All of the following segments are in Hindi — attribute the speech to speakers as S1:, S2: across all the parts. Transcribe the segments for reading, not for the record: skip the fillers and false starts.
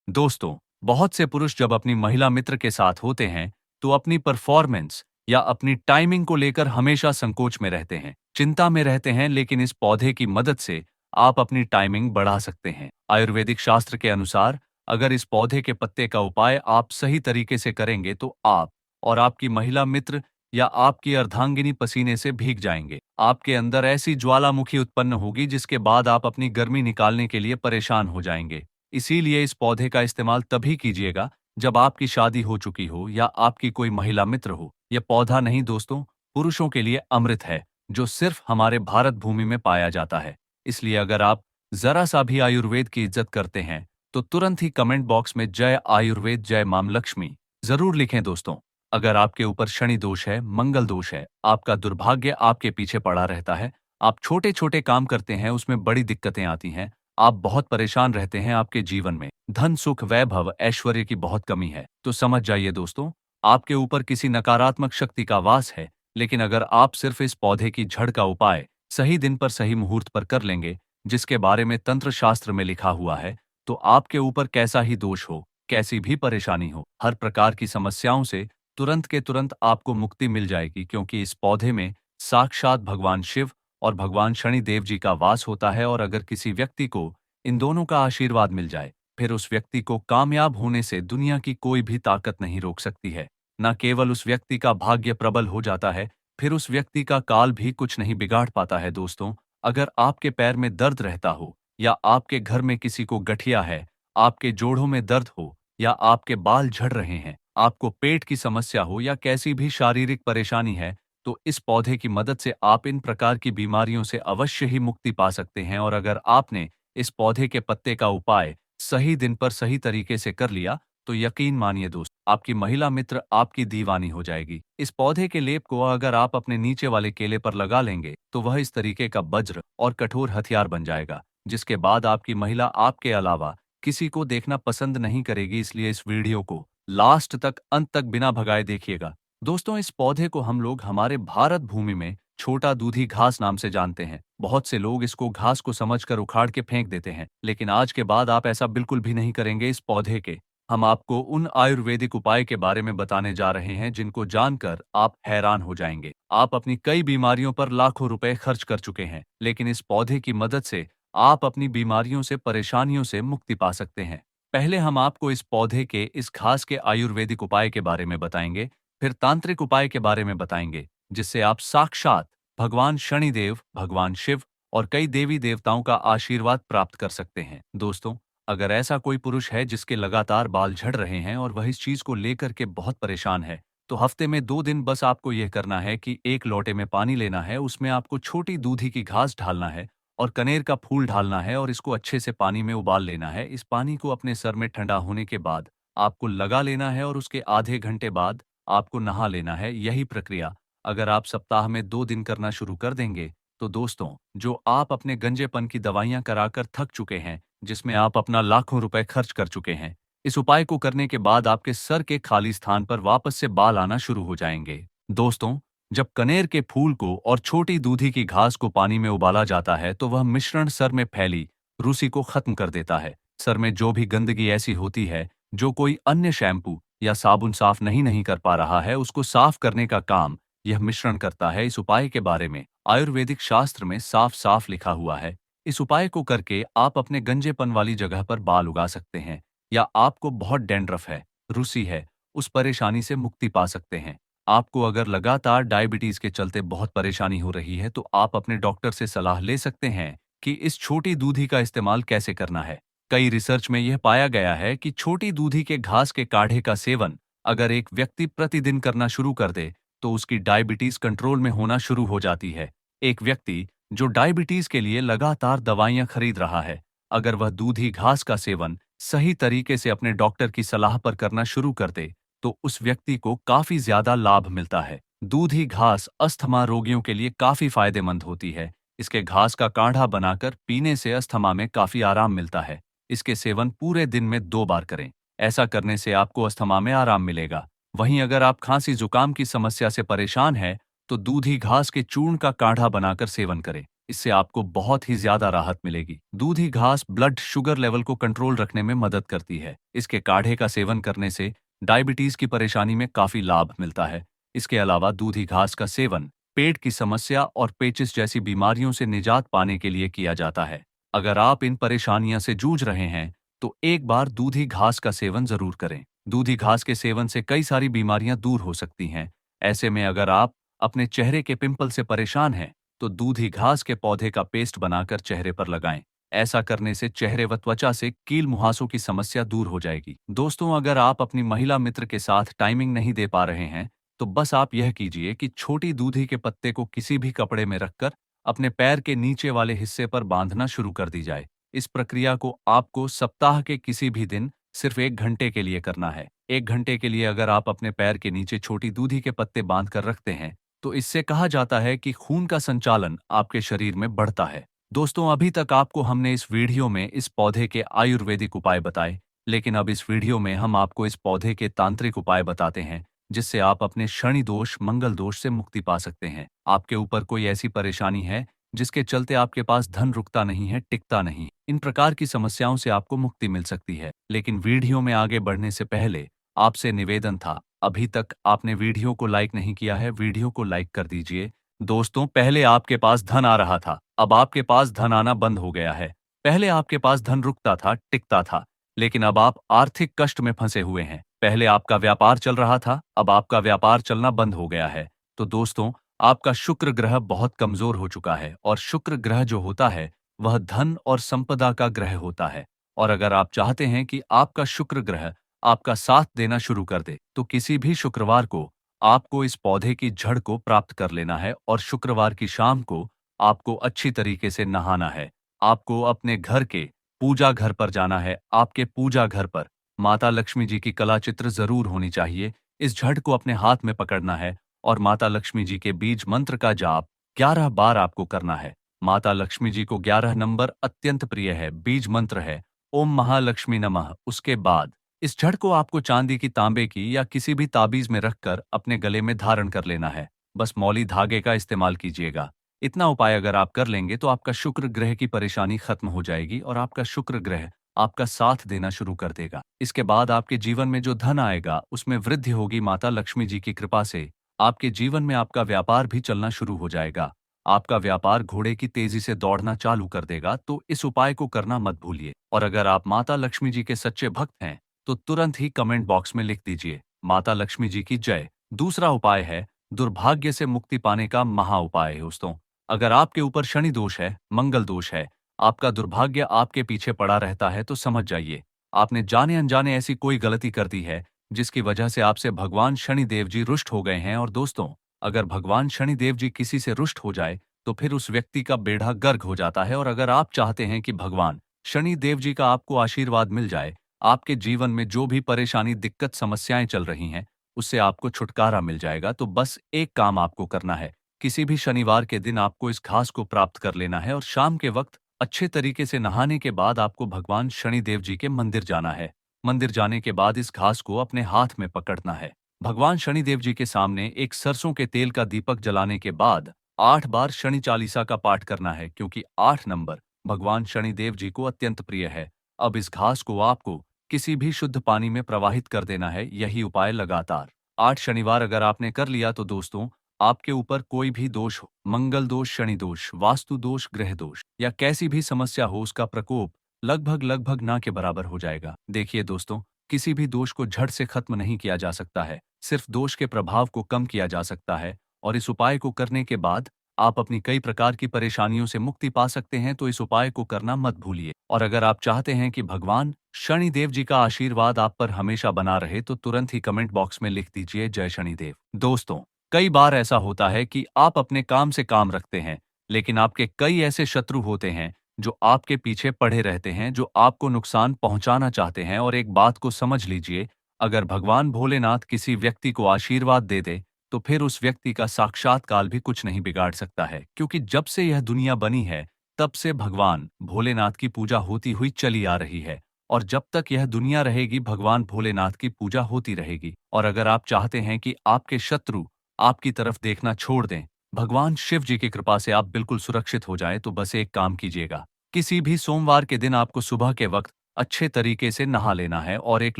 S1: दोस्तों, बहुत से पुरुष जब अपनी महिला मित्र के साथ होते हैं, तो अपनी परफॉर्मेंस या अपनी टाइमिंग को लेकर हमेशा संकोच में रहते हैं, चिंता में रहते हैं, लेकिन इस पौधे की मदद से आप अपनी टाइमिंग बढ़ा सकते हैं। आयुर्वेदिक शास्त्र के अनुसार, अगर इस पौधे के पत्ते का उपाय आप सही तरीके से करेंगे, तो आप और आपकी महिला मित्र या आपकी अर्धांगिनी पसीने से भीग जाएंगे। आपके अंदर ऐसी ज्वालामुखी उत्पन्न होगी जिसके बाद आप अपनी गर्मी निकालने के लिए परेशान हो जाएंगे। इसीलिए इस पौधे का इस्तेमाल तभी कीजिएगा जब आपकी शादी हो चुकी हो या आपकी कोई महिला मित्र हो। यह पौधा नहीं दोस्तों, पुरुषों के लिए अमृत है, जो सिर्फ हमारे भारत भूमि में पाया जाता है। इसलिए अगर आप जरा सा भी आयुर्वेद की इज्जत करते हैं, तो तुरंत ही कमेंट बॉक्स में जय आयुर्वेद जय मां लक्ष्मी जरूर लिखें दोस्तों। अगर आपके ऊपर शनि दोष है, मंगल दोष है, आपका दुर्भाग्य आपके पीछे पड़ा रहता है, आप छोटे छोटे काम करते हैं उसमें बड़ी दिक्कतें आती हैं, आप बहुत परेशान रहते हैं, आपके जीवन में धन सुख वैभव ऐश्वर्य की बहुत कमी है, तो समझ जाइए दोस्तों, आपके ऊपर किसी नकारात्मक शक्ति का वास है। लेकिन अगर आप सिर्फ इस पौधे की जड़ का उपाय सही दिन पर सही मुहूर्त पर कर लेंगे, जिसके बारे में तंत्र शास्त्र में लिखा हुआ है, तो आपके ऊपर कैसा ही दोष हो, कैसी भी परेशानी हो, हर प्रकार की समस्याओं से तुरंत के तुरंत आपको मुक्ति मिल जाएगी, क्योंकि इस पौधे में साक्षात भगवान शिव और भगवान शनिदेव जी का वास होता है। और अगर किसी व्यक्ति को इन दोनों का आशीर्वाद मिल जाए, फिर उस व्यक्ति को कामयाब होने से दुनिया की कोई भी ताकत नहीं रोक सकती है। न केवल उस व्यक्ति का भाग्य प्रबल हो जाता है, फिर उस व्यक्ति का काल भी कुछ नहीं बिगाड़ पाता है दोस्तों। अगर आपके पैर में दर्द रहता हो, या आपके घर में किसी को गठिया है, आपके जोड़ों में दर्द हो, या आपके बाल झड़ रहे हैं, आपको पेट की समस्या हो, या कैसी भी शारीरिक परेशानी है, तो इस पौधे की मदद से आप इन प्रकार की बीमारियों से अवश्य ही मुक्ति पा सकते हैं। और अगर आपने इस पौधे के पत्ते का उपाय सही दिन पर सही तरीके से कर लिया, तो यकीन मानिए दोस्त, आपकी महिला मित्र आपकी दीवानी हो जाएगी। इस पौधे के लेप को अगर आप अपने नीचे वाले केले पर लगा लेंगे, तो वह इस तरीके का वज्र और कठोर हथियार बन जाएगा, जिसके बाद आपकी महिला आपके अलावा किसी को देखना पसंद नहीं करेगी। इसलिए इस वीडियो को लास्ट तक, अंत तक बिना भगाए देखिएगा। दोस्तों, इस पौधे को हम लोग हमारे भारत भूमि में छोटा दूधी घास नाम से जानते हैं। बहुत से लोग इसको घास को समझकर उखाड़ के फेंक देते हैं, लेकिन आज के बाद आप ऐसा बिल्कुल भी नहीं करेंगे। इस पौधे के हम आपको उन आयुर्वेदिक उपाय के बारे में बताने जा रहे हैं जिनको जानकर आप हैरान हो जाएंगे। आप अपनी कई बीमारियों पर लाखों रुपए खर्च कर चुके हैं, लेकिन इस पौधे की मदद से आप अपनी बीमारियों से, परेशानियों से मुक्ति पा सकते हैं। पहले हम आपको इस पौधे के, इस घास के आयुर्वेदिक उपाय के बारे में बताएंगे, फिर तांत्रिक उपाय के बारे में बताएंगे, जिससे आप साक्षात भगवान शनिदेव, भगवान शिव और कई देवी देवताओं का आशीर्वाद प्राप्त कर सकते हैं। दोस्तों, अगर ऐसा कोई पुरुष है जिसके लगातार बाल झड़ रहे हैं और वह इस चीज को लेकर के बहुत परेशान है, तो हफ्ते में 2 दिन बस आपको यह करना है कि एक लोटे में पानी लेना है, उसमें आपको छोटी दूधी की घास ढालना है और कनेर का फूल ढालना है, और इसको अच्छे से पानी में उबाल लेना है। इस पानी को अपने सर में ठंडा होने के बाद आपको लगा लेना है, और उसके आधे घंटे बाद आपको नहा लेना है। यही प्रक्रिया अगर आप सप्ताह में 2 दिन करना शुरू कर देंगे, तो दोस्तों, जो आप अपने गंजेपन की दवाइयां कराकर थक चुके हैं, जिसमें आप अपना लाखों रुपए खर्च कर चुके हैं, इस उपाय को करने के बाद आपके सर के खाली स्थान पर वापस से बाल आना शुरू हो जाएंगे। दोस्तों, जब कनेर के फूल को और छोटी दूधी की घास को पानी में उबाला जाता है, तो वह मिश्रण सर में फैली रूसी को खत्म कर देता है। सर में जो भी गंदगी ऐसी होती है जो कोई अन्य शैम्पू या साबुन साफ नहीं कर पा रहा है, उसको साफ करने का काम यह मिश्रण करता है। इस उपाय के बारे में आयुर्वेदिक शास्त्र में साफ साफ लिखा हुआ है। इस उपाय को करके आप अपने गंजेपन वाली जगह पर बाल उगा सकते हैं, या आपको बहुत डैंड्रफ है, रूसी है, उस परेशानी से मुक्ति पा सकते हैं। आपको अगर लगातार डायबिटीज के चलते बहुत परेशानी हो रही है, तो आप अपने डॉक्टर से सलाह ले सकते हैं कि इस छोटी दूधी का इस्तेमाल कैसे करना है। कई रिसर्च में यह पाया गया है कि छोटी दूधी के घास के काढ़े का सेवन अगर एक व्यक्ति प्रतिदिन करना शुरू कर दे, तो उसकी डायबिटीज कंट्रोल में होना शुरू हो जाती है। एक व्यक्ति जो डायबिटीज के लिए लगातार दवाइयां खरीद रहा है, अगर वह दूधी घास का सेवन सही तरीके से अपने डॉक्टर की सलाह पर करना शुरू कर दे, तो उस व्यक्ति को काफी ज्यादा लाभ मिलता है। दूधी घास अस्थमा रोगियों के लिए काफी फायदेमंद होती है। इसके घास का काढ़ा बनाकर पीने से अस्थमा में काफी आराम मिलता है। इसके सेवन पूरे दिन में 2 बार करें। ऐसा करने से आपको अस्थमा में आराम मिलेगा। वहीं अगर आप खांसी जुकाम की समस्या से परेशान हैं, तो दूधी घास के चूर्ण का काढ़ा बनाकर सेवन करें। इससे आपको बहुत ही ज्यादा राहत मिलेगी। दूधी घास ब्लड शुगर लेवल को कंट्रोल रखने में मदद करती है। इसके काढ़े का सेवन करने से डायबिटीज की परेशानी में काफी लाभ मिलता है। इसके अलावा दूधी घास का सेवन पेट की समस्या और पेचिस जैसी बीमारियों से निजात पाने के लिए किया जाता है। अगर आप इन परेशानियों से जूझ रहे हैं तो एक बार दूधी घास का सेवन जरूर करें। दूधी घास के सेवन से कई सारी बीमारियां दूर हो सकती हैं। ऐसे में अगर आप अपने चेहरे के पिंपल से परेशान हैं तो दूधी घास के पौधे का पेस्ट बनाकर चेहरे पर लगाएं। ऐसा करने से चेहरे व त्वचा से कील मुहासों की समस्या दूर हो जाएगी। दोस्तों, अगर आप अपनी महिला मित्र के साथ टाइमिंग नहीं दे पा रहे हैं तो बस आप यह कीजिए कि छोटी दूधी के पत्ते को किसी भी कपड़े में रखकर अपने पैर के नीचे वाले हिस्से पर बांधना शुरू कर दी जाए। इस प्रक्रिया को आपको सप्ताह के किसी भी दिन सिर्फ 1 घंटे के लिए करना है। 1 घंटे के लिए अगर आप अपने पैर के नीचे छोटी दूधी के पत्ते बांध कर रखते हैं तो इससे कहा जाता है कि खून का संचालन आपके शरीर में बढ़ता है। दोस्तों, अभी तक आपको हमने इस वीडियो में इस पौधे के आयुर्वेदिक उपाय बताए, लेकिन अब इस वीडियो में हम आपको इस पौधे के तांत्रिक उपाय बताते हैं जिससे आप अपने शनि दोष मंगल दोष से मुक्ति पा सकते हैं। आपके ऊपर कोई ऐसी परेशानी है जिसके चलते आपके पास धन रुकता नहीं है, टिकता नहीं, इन प्रकार की समस्याओं से आपको मुक्ति मिल सकती है। लेकिन वीडियो में आगे बढ़ने से पहले आपसे निवेदन था, अभी तक आपने वीडियो को लाइक नहीं किया है, वीडियो को लाइक कर दीजिए। दोस्तों, पहले आपके पास धन आ रहा था, अब आपके पास धन आना बंद हो गया है। पहले आपके पास धन रुकता था, टिकता था, लेकिन अब आप आर्थिक कष्ट में फंसे हुए हैं। पहले आपका व्यापार चल रहा था, अब आपका व्यापार चलना बंद हो गया है। तो दोस्तों, आपका शुक्र ग्रह बहुत कमजोर हो चुका है और शुक्र ग्रह जो होता है वह धन और संपदा का ग्रह होता है। और अगर आप चाहते हैं कि आपका शुक्र ग्रह आपका साथ देना शुरू कर दे तो किसी भी शुक्रवार को आपको इस पौधे की जड़ को प्राप्त कर लेना है और शुक्रवार की शाम को आपको अच्छी तरीके से नहाना है। आपको अपने घर के पूजा घर पर जाना है। आपके पूजा घर पर माता लक्ष्मी जी की कला चित्र जरूर होनी चाहिए। इस झड़ को अपने हाथ में पकड़ना है और माता लक्ष्मी जी के बीज मंत्र का जाप 11 बार आपको करना है। माता लक्ष्मी जी को 11 नंबर अत्यंत प्रिय है। बीज मंत्र है ओम महालक्ष्मी नमः। उसके बाद इस जड़ को आपको चांदी की, तांबे की या किसी भी ताबीज में रखकर अपने गले में धारण कर लेना है। बस मौली धागे का इस्तेमाल कीजिएगा। इतना उपाय अगर आप कर लेंगे तो आपका शुक्र ग्रह की परेशानी खत्म हो जाएगी और आपका शुक्र ग्रह आपका साथ देना शुरू कर देगा। इसके बाद आपके जीवन में जो धन आएगा उसमें वृद्धि होगी। माता लक्ष्मी जी की कृपा से आपके जीवन में आपका व्यापार भी चलना शुरू हो जाएगा। आपका व्यापार घोड़े की तेजी से दौड़ना चालू कर देगा। तो इस उपाय को करना मत भूलिए। और अगर आप माता लक्ष्मी जी के सच्चे भक्त हैं तो तुरंत ही कमेंट बॉक्स में लिख दीजिए माता लक्ष्मी जी की जय। दूसरा उपाय है दुर्भाग्य से मुक्ति पाने का महा उपाय है। दोस्तों, अगर आपके ऊपर शनि दोष है, मंगल दोष है, आपका दुर्भाग्य आपके पीछे पड़ा रहता है तो समझ जाइए आपने जाने अनजाने ऐसी कोई गलती कर दी है जिसकी वजह से आपसे भगवान शनिदेव जी रुष्ट हो गए हैं। और दोस्तों, अगर भगवान शनिदेव जी किसी से रुष्ट हो जाए तो फिर उस व्यक्ति का बेड़ा गर्क हो जाता है। और अगर आप चाहते हैं कि भगवान शनिदेव जी का आपको आशीर्वाद मिल जाए, आपके जीवन में जो भी परेशानी, दिक्कत, समस्याएं चल रही हैं उससे आपको छुटकारा मिल जाएगा, तो बस एक काम आपको करना है। किसी भी शनिवार के दिन आपको इस घास को प्राप्त कर लेना है और शाम के वक्त अच्छे तरीके से नहाने के बाद आपको भगवान शनिदेव जी के मंदिर जाना है। मंदिर जाने के बाद इस घास को अपने हाथ में पकड़ना है। भगवान शनिदेव जी के सामने एक सरसों के तेल का दीपक जलाने के बाद 8 बार शनि चालीसा का पाठ करना है, क्योंकि 8 नंबर भगवान शनिदेव जी को अत्यंत प्रिय है। अब इस घास को आपको किसी भी शुद्ध पानी में प्रवाहित कर देना है। यही उपाय लगातार 8 शनिवार अगर आपने कर लिया तो दोस्तों, आपके ऊपर कोई भी दोष हो, मंगल दोष, शनि दोष, वास्तु दोष, ग्रह दोष या कैसी भी समस्या हो, उसका प्रकोप लगभग लगभग ना के बराबर हो जाएगा। देखिए दोस्तों, किसी भी दोष को झट से खत्म नहीं किया जा सकता है, सिर्फ दोष के प्रभाव को कम किया जा सकता है। और इस उपाय को करने के बाद आप अपनी कई प्रकार की परेशानियों से मुक्ति पा सकते हैं। तो इस उपाय को करना मत भूलिए। और अगर आप चाहते हैं कि भगवान शनिदेव जी का आशीर्वाद आप पर हमेशा बना रहे तो तुरंत ही कमेंट बॉक्स में लिख दीजिए जय शनिदेव। दोस्तों, कई बार ऐसा होता है कि आप अपने काम से काम रखते हैं, लेकिन आपके कई ऐसे शत्रु होते हैं जो आपके पीछे पड़े रहते हैं, जो आपको नुकसान पहुंचाना चाहते हैं। और एक बात को समझ लीजिए, अगर भगवान भोलेनाथ किसी व्यक्ति को आशीर्वाद दे दे तो फिर उस व्यक्ति का साक्षात्कार भी कुछ नहीं बिगाड़ सकता है, क्योंकि जब से यह दुनिया बनी है तब से भगवान भोलेनाथ की पूजा होती हुई चली आ रही है। और जब तक यह दुनिया रहेगी भगवान भोलेनाथ की पूजा होती रहेगी। और अगर आप चाहते हैं कि आपके शत्रु आपकी तरफ देखना छोड़ दें भगवान शिव जी की कृपा से आप बिल्कुल सुरक्षित हो जाएं तो बस एक काम कीजिएगा। किसी भी सोमवार के दिन आपको सुबह के वक्त अच्छे तरीके से नहा लेना है और एक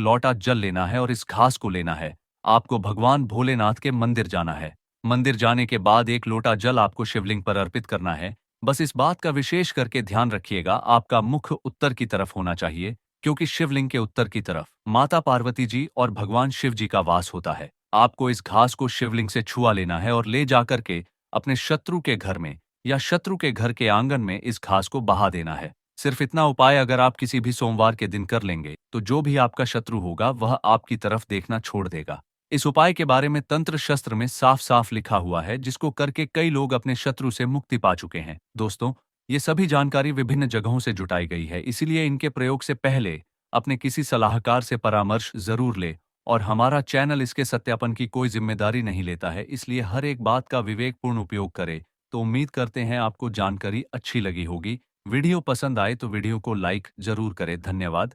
S1: लोटा जल लेना है और इस घास को लेना है। आपको भगवान भोलेनाथ के मंदिर जाना है। मंदिर जाने के बाद एक लोटा जल आपको शिवलिंग पर अर्पित करना है। बस इस बात का विशेष करके ध्यान रखिएगा, आपका मुख उत्तर की तरफ होना चाहिए, क्योंकि शिवलिंग के उत्तर की तरफ माता पार्वती जी और भगवान शिव जी का वास होता है। आपको इस घास को शिवलिंग से छुआ लेना है और ले जाकर के अपने शत्रु के घर में या शत्रु के घर के आंगन में इस घास को बहा देना है। सिर्फ इतना उपाय अगर आप किसी भी सोमवार के दिन कर लेंगे, तो जो भी आपका शत्रु होगा वह आपकी तरफ देखना छोड़ देगा। इस उपाय के बारे में तंत्र शस्त्र में साफ-साफ लिखा हुआ है, जिसको करके कई लोग अपने शत्रु से मुक्ति पा चुके हैं। दोस्तों, ये सभी जानकारी विभिन्न जगहों से जुटाई गई है, इसीलिए इनके प्रयोग से पहले अपने किसी सलाहकार से परामर्श जरूर ले। और हमारा चैनल इसके सत्यापन की कोई जिम्मेदारी नहीं लेता है, इसलिए हर एक बात का विवेकपूर्ण उपयोग करें। तो उम्मीद करते हैं आपको जानकारी अच्छी लगी होगी। वीडियो पसंद आए तो वीडियो को लाइक जरूर करें। धन्यवाद।